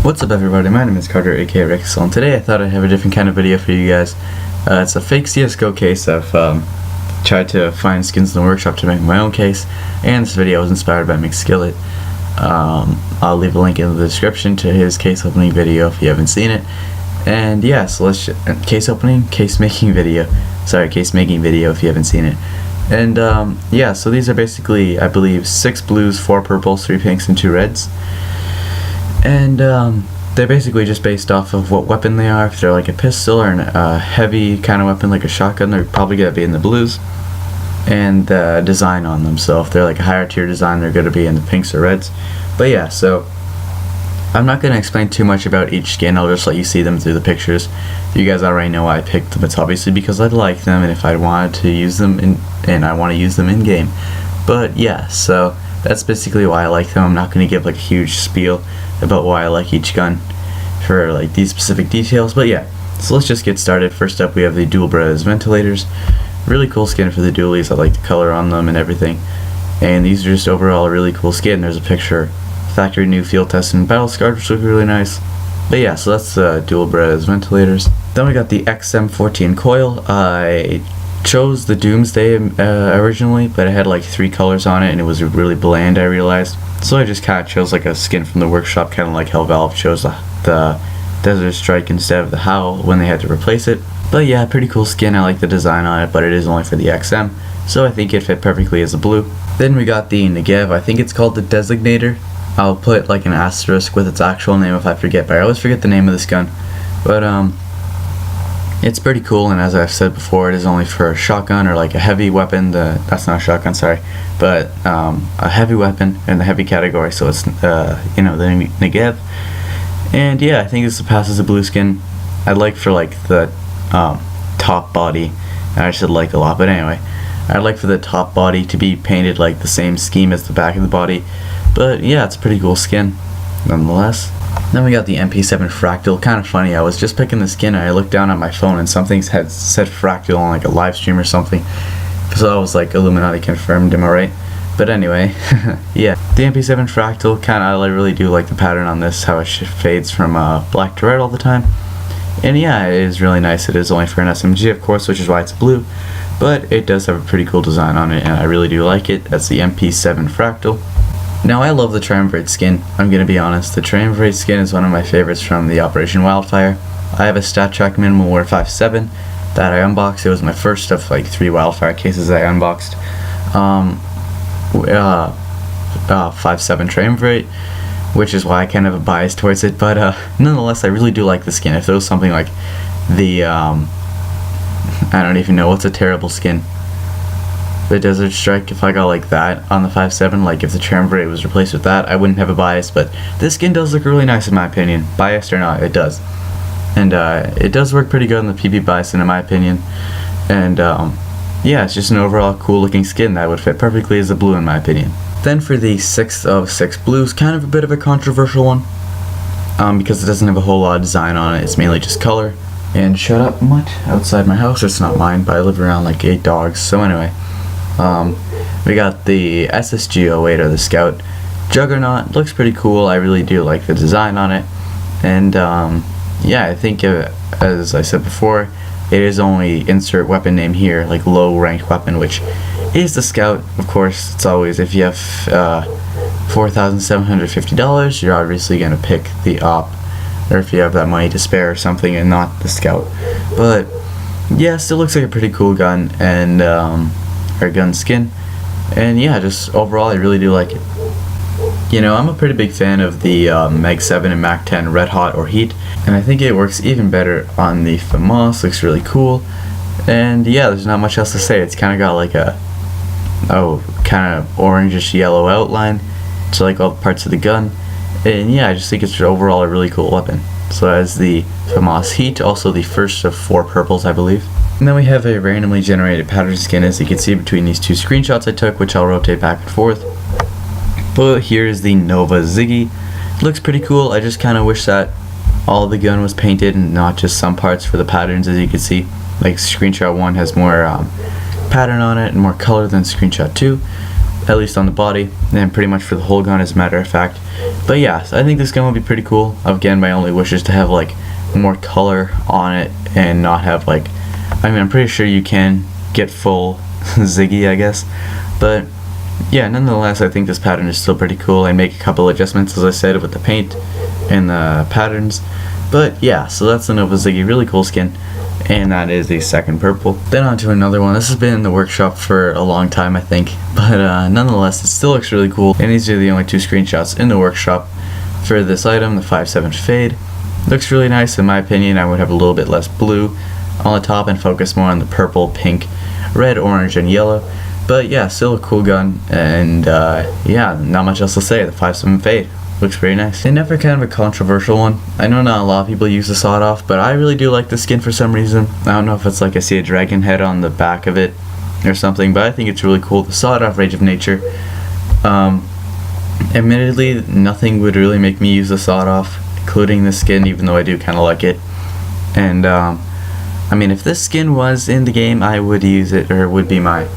What's up everybody, my name is Carter aka Rixle, and today I thought I'd have a different kind of video for you guys. It's a fake CSGO case. I've tried to find skins in the workshop to make my own case, and this video was inspired by McSkillet. I'll leave a link in the description to his case opening video if you haven't seen it. And yeah, so let's case making video if you haven't seen it. And yeah, so these are basically, I believe, 6 blues, 4 purples, 3 pinks, and 2 reds. And they're basically just based off of what weapon they are. If they're like a pistol or a heavy kind of weapon like a shotgun, they're probably going to be in the blues, and the design on them. So if they're like a higher tier design, they're going to be in the pinks or reds. But yeah, so I'm not going to explain too much about each skin. I'll just let you see them through the pictures. You guys already know why I picked them. It's obviously because I like them, and if I wanted to use them and I want to use them in game. But yeah, so that's basically why I like them. I'm not going to give like a huge spiel about why I like each gun for like these specific details, but yeah, so let's just get started. First up, we have the Berettas Ventilators. Really cool skin for the dualies. I like the color on them and everything, and these are just overall a really cool skin. There's a picture, factory new field test and battle scarred, which look really nice. But yeah, so that's the dual Berettas Ventilators. Then we got the XM14 coil. I chose the Doomsday originally, but it had like 3 colors on it and it was really bland, I realized. So I just kind of chose like a skin from the workshop, kind of like how Valve chose the Desert Strike instead of the Howl when they had to replace it. But yeah, pretty cool skin. I like the design on it, but it is only for the XM, so I think it fit perfectly as a blue. Then we got the Negev. I think it's called the Designator. I'll put like an asterisk with its actual name if I forget, but I always forget the name of this gun. But it's pretty cool, and as I've said before, it is only for a shotgun or like a heavy weapon. That's not a shotgun, sorry, but a heavy weapon in the heavy category. So it's you know, the Negev. And yeah, I think this passes a blue skin. I'd like for like the top body, I should like a lot, but anyway, I'd like for the top body to be painted like the same scheme as the back of the body. But yeah, it's a pretty cool skin nonetheless. Then we got the MP7 Fractal. Kind of funny, I was just picking the skin and I looked down at my phone and something had said Fractal on like a live stream or something. So I was like, Illuminati confirmed, am I right? But anyway, yeah. The MP7 Fractal, I really do like the pattern on this, how it fades from black to red all the time. And yeah, it is really nice. It is only for an SMG, of course, which is why it's blue. But it does have a pretty cool design on it, and I really do like it. That's the MP7 Fractal. Now, I love the Triumvirate skin. I'm gonna be honest, the Triumvirate skin is one of my favorites from the Operation Wildfire. I have a stat track Minimal War 5.7 that I unboxed. It was my first of like 3 Wildfire cases I unboxed. 5.7 Triumvirate, which is why I kind of have a bias towards it, but nonetheless, I really do like the skin. If there was something like the, I don't even know, what's a terrible skin? The Desert Strike, if I got like that on the 5.7, like if the Triumvirate was replaced with that, I wouldn't have a bias, but this skin does look really nice in my opinion. Biased or not, it does. And it does work pretty good on the PP bison in my opinion. And yeah, it's just an overall cool looking skin that would fit perfectly as a blue in my opinion. Then for the 6th of 6 blues, kind of a bit of a controversial one, because it doesn't have a whole lot of design on it. It's mainly just color. And shut up much outside my house, it's not mine, but I live around like 8 dogs, so anyway. We got the SSG 08, or the Scout Juggernaut. Looks pretty cool. I really do like the design on it. And yeah, I think as I said before, it is only insert weapon name here, like low ranked weapon, which is the Scout. Of course, it's always, if you have $4,750, you're obviously going to pick the op, or if you have that money to spare or something, and not the Scout. But yeah, still looks like a pretty cool gun, and or gun skin. And yeah, just overall I really do like it. You know, I'm a pretty big fan of the Mag 7 and Mag 10 Red Hot or Heat, and I think it works even better on the FAMAS. Looks really cool. And yeah, there's not much else to say. It's kind of got like a kind of orangish yellow outline to like all the parts of the gun. And yeah, I just think it's overall a really cool weapon. So as the FAMAS Heat, also the first of 4 purples, I believe. And then we have a randomly generated pattern skin, as you can see between these 2 screenshots I took, which I'll rotate back and forth. But here's the Nova Ziggy. It looks pretty cool. I just kind of wish that all the gun was painted and not just some parts for the patterns, as you can see. Like screenshot 1 has more pattern on it and more color than screenshot 2. at least on the body, and pretty much for the whole gun as a matter of fact. But yeah, so I think this gun would be pretty cool. Again, my only wish is to have like more color on it and not have like, I mean, I'm pretty sure you can get full Ziggy, I guess, but yeah, nonetheless, I think this pattern is still pretty cool. I make a couple adjustments, as I said, with the paint and the patterns. But yeah, so that's the Nova Ziggy, really cool skin, and that is the second purple. Then on to another one. This has been in the workshop for a long time, I think, but nonetheless, it still looks really cool. And these are the only two screenshots in the workshop for this item, the 5.7 Fade. Looks really nice in my opinion. I would have a little bit less blue on the top and focus more on the purple, pink, red, orange, and yellow. But yeah, still a cool gun, and yeah, not much else to say. The 5.7 Fade looks pretty nice. And never kind of a controversial one. I know not a lot of people use the sawed off, but I really do like the skin for some reason. I don't know if it's like I see a dragon head on the back of it or something, but I think it's really cool. The sawed off Rage of Nature. Admittedly, nothing would really make me use the sawed off, including the skin, even though I do kind of like it. And I mean, if this skin was in the game, I would use it, or it would be my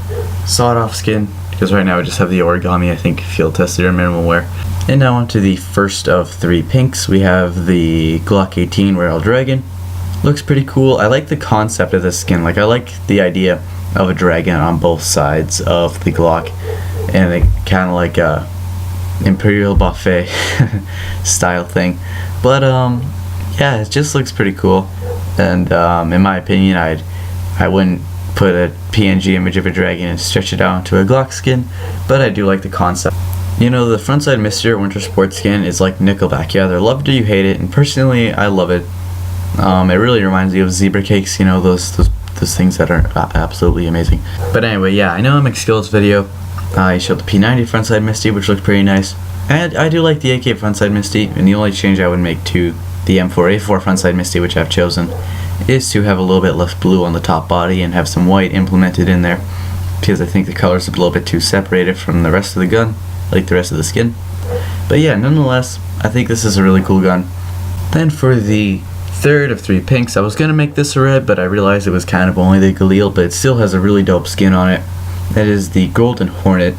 sawed off skin, because right now I just have the origami, I think, field tested or minimal wear. And now onto the first of three pinks. We have the Glock 18 Royal Dragon. Looks pretty cool. I like the concept of this skin. Like, I like the idea of a dragon on both sides of the Glock, and it kind of like a Imperial Buffet style thing. But yeah, it just looks pretty cool. And in my opinion, I wouldn't put a PNG image of a dragon and stretch it out into a Glock skin, but I do like the concept. You know, the Frontside Misty or Winter Sports skin is like Nickelback. You either love it or you hate it, and personally, I love it. It really reminds me of zebra cakes, you know, those things that are absolutely amazing. But anyway, yeah, I know I make skills video. I showed the P90 Frontside Misty, which looked pretty nice. And I do like the AK Frontside Misty, and the only change I would make to the M4A4 Frontside Misty, which I've chosen, is to have a little bit less blue on the top body and have some white implemented in there, because I think the color's a little bit too separated from the rest of the gun, like the rest of the skin. But yeah, nonetheless, I think this is a really cool gun. Then for the third of three pinks, I was going to make this a red, but I realized it was kind of only the Galil, but it still has a really dope skin on it. That is the Golden Hornet.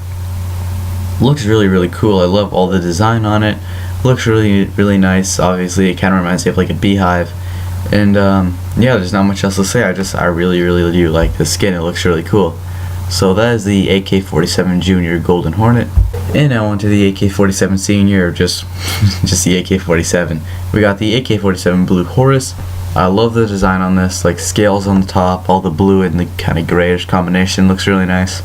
Looks really, really cool. I love all the design on it. Looks really, really nice. Obviously, it kind of reminds me of like a beehive. And yeah, there's not much else to say. I really, really do like the skin. It looks really cool. So that is the AK-47 Junior Golden Hornet. And now onto the AK-47 Senior, just the AK-47. We got the AK-47 Blue Horus. I love the design on this, like scales on the top, all the blue and the kind of grayish combination looks really nice.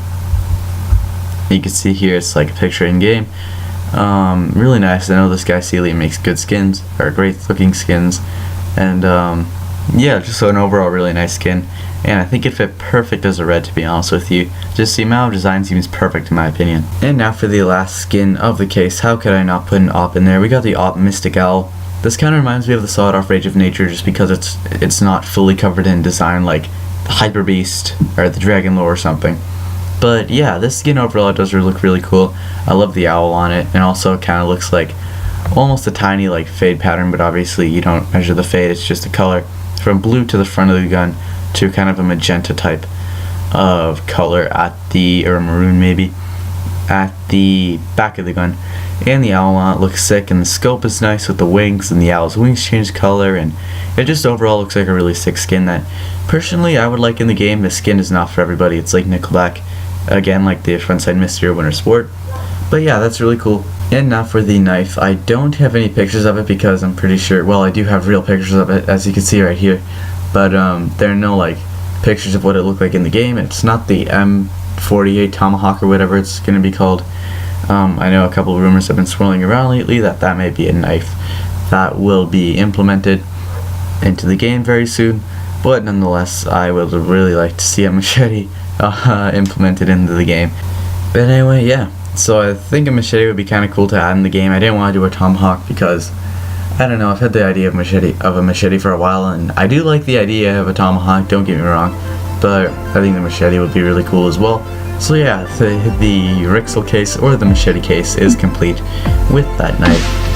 You can see here it's like a picture in game. Really nice. I know this guy Celia makes good skins, or great looking skins, and yeah, just an overall really nice skin. And I think it fit perfect as a red, to be honest with you. Just the amount of design seems perfect in my opinion. And now for the last skin of the case. How could I not put an op in there? We got the op Mystic Owl. This kind of reminds me of the sawed off Rage of Nature, just because it's not fully covered in design like the Hyper Beast or the Dragon Lore or something. But yeah, this skin overall does look really cool. I love the owl on it, and also it kind of looks like almost a tiny like fade pattern, but obviously you don't measure the fade, it's just the color from blue to the front of the gun to kind of a magenta type of color at the, or maroon maybe, at the back of the gun. And the owl on it looks sick, and the scope is nice with the wings, and the owl's wings change color, and it just overall looks like a really sick skin that personally I would like in the game. The skin is not for everybody. It's like Nickelback, again, like the Frontside Misty or Winter Sport. But yeah, that's really cool. And now for the knife. I don't have any pictures of it because I'm pretty sure, well, I do have real pictures of it, as you can see right here, but there are no like pictures of what it looked like in the game. It's not the M48 Tomahawk or whatever it's going to be called. I know a couple of rumors have been swirling around lately that may be a knife that will be implemented into the game very soon, but nonetheless I would really like to see a machete implemented into the game. But anyway, yeah, so I think a machete would be kind of cool to add in the game. I didn't want to do a tomahawk because, I don't know, I've had the idea of a machete for a while, and I do like the idea of a tomahawk, don't get me wrong, but I think the machete would be really cool as well. So yeah, the Rixle case or the machete case is complete with that knife.